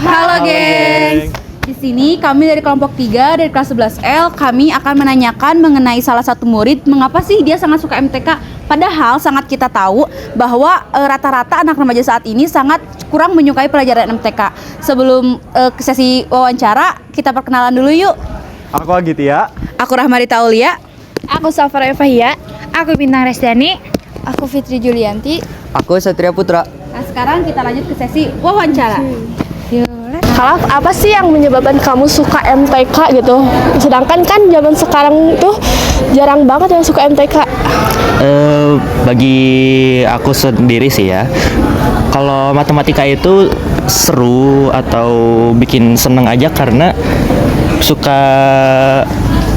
Halo geng. Di sini kami dari kelompok 3 dari kelas 11L, kami akan menanyakan mengenai salah satu murid mengapa sih dia sangat suka MTK. Padahal sangat kita tahu bahwa rata-rata anak remaja saat ini sangat kurang menyukai pelajaran MTK. Sebelum ke sesi wawancara, kita perkenalan dulu yuk. Aku Agitya. Aku Rahmarita Aulia. Aku Safara Evahia. Aku Bintang Resdani. Aku Fitri Julianti. Aku Satria Putra. Nah sekarang kita lanjut ke sesi wawancara. Kalau apa sih yang menyebabkan kamu suka MTK gitu? Sedangkan kan zaman sekarang tuh jarang banget yang suka MTK. Bagi aku sendiri sih ya, kalau matematika itu seru atau bikin seneng aja karena suka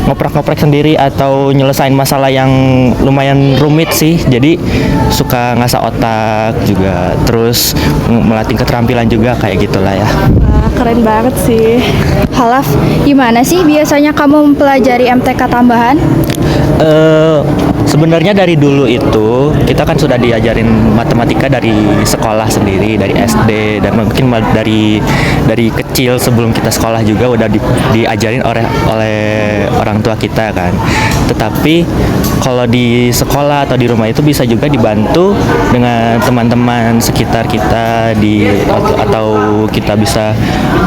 ngoprek-ngoprek sendiri atau nyelesain masalah yang lumayan rumit sih. Jadi suka ngasah otak juga, terus melatih keterampilan juga kayak gitulah ya. Wah, keren banget sih. Halaf, gimana sih biasanya kamu mempelajari MTK tambahan? Sebenarnya dari dulu itu kita kan sudah diajarin matematika dari sekolah sendiri, dari SD, dan mungkin dari kecil sebelum kita sekolah juga udah diajarin oleh orang tua kita kan. Tetapi kalau di sekolah atau di rumah itu bisa juga dibantu dengan teman-teman sekitar kita atau kita bisa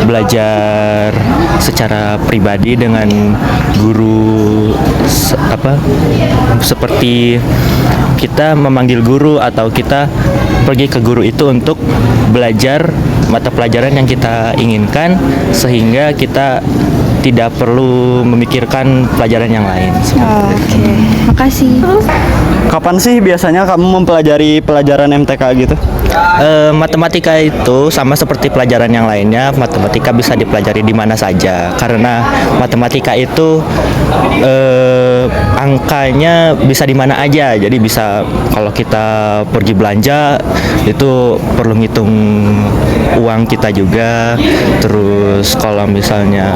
belajar secara pribadi dengan guru seperti kita memanggil guru atau kita pergi ke guru itu untuk belajar mata pelajaran yang kita inginkan sehingga kita tidak perlu memikirkan pelajaran yang lain. Oke, makasih. Kapan sih biasanya kamu mempelajari pelajaran MTK gitu? Matematika itu sama seperti pelajaran yang lainnya, matematika bisa dipelajari di mana saja karena matematika itu angkanya bisa di mana aja. Jadi bisa kalau kita pergi belanja itu perlu ngitung uang kita juga. Terus kalau misalnya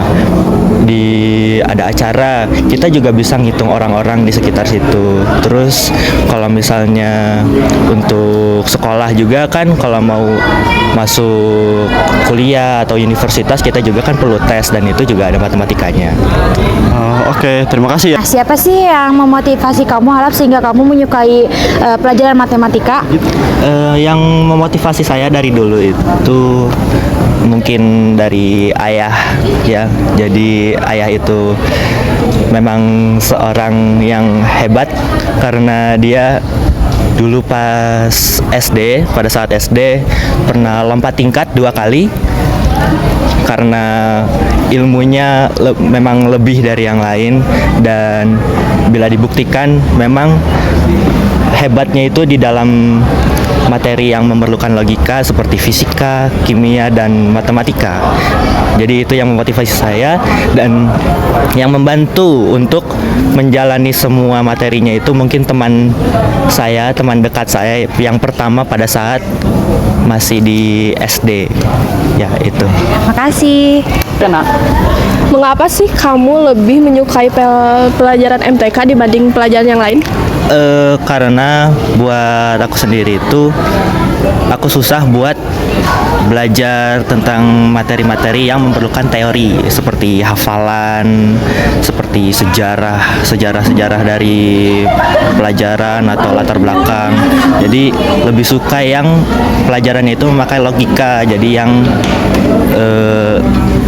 ada acara, kita juga bisa ngitung orang-orang di sekitar situ. Terus kalau misalnya untuk sekolah juga kan, kalau mau masuk kuliah atau universitas kita juga kan perlu tes dan itu juga ada matematikanya. Oke, terima kasih ya. Nah, siapa sih yang memotivasi kamu Halaf sehingga kamu menyukai pelajaran matematika? Yang memotivasi saya dari dulu itu mungkin dari ayah ya. Jadi ayah itu memang seorang yang hebat karena dia dulu pada saat SD pernah lompat tingkat 2 kali karena ilmunya memang lebih dari yang lain, dan bila dibuktikan memang hebatnya itu di dalam materi yang memerlukan logika seperti fisika, kimia, dan matematika. Jadi itu yang memotivasi saya, dan yang membantu untuk menjalani semua materinya itu mungkin teman dekat saya yang pertama pada saat masih di SD. Ya itu. Makasih. Mengapa sih kamu lebih menyukai pelajaran MTK dibanding pelajaran yang lain? Karena buat aku sendiri itu aku susah buat belajar tentang materi-materi yang memerlukan teori seperti hafalan, seperti sejarah dari pelajaran atau latar belakang. Jadi lebih suka yang pelajarannya itu memakai logika, jadi yang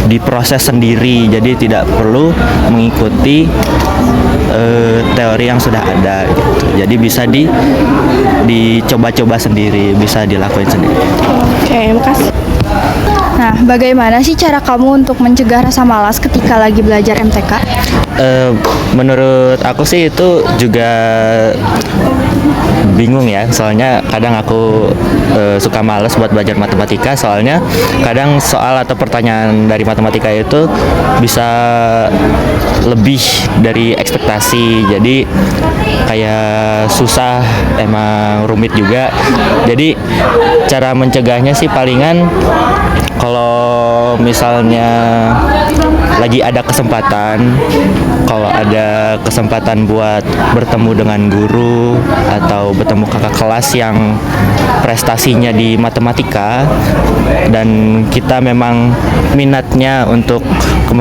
diproses sendiri, jadi tidak perlu mengikuti teori yang sudah ada gitu. Jadi bisa dicoba-coba sendiri, bisa dilakuin sendiri. Oke, makasih. Nah, bagaimana sih cara kamu untuk mencegah rasa malas ketika lagi belajar MTK? Menurut aku sih itu juga bingung ya, soalnya kadang aku suka males buat belajar matematika, soalnya kadang soal atau pertanyaan dari matematika itu bisa lebih dari ekspektasi, jadi kayak susah, emang rumit juga. Jadi cara mencegahnya sih palingan kalau misalnya lagi ada kesempatan, kalau ada kesempatan buat bertemu dengan guru atau bertemu kakak kelas yang prestasinya di matematika dan kita memang minatnya untuk ke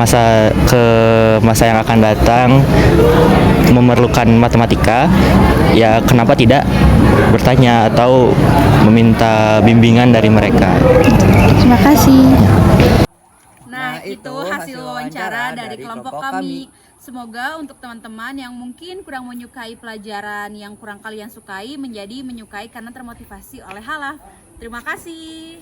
masa yang akan datang memerlukan matematika, ya kenapa tidak bertanya atau meminta bimbingan dari mereka. Terima kasih. Nah, itu hasil wawancara dari kelompok kami. Semoga untuk teman-teman yang mungkin kurang menyukai pelajaran yang kurang kalian sukai menjadi menyukai karena termotivasi oleh Halaf. Terima kasih.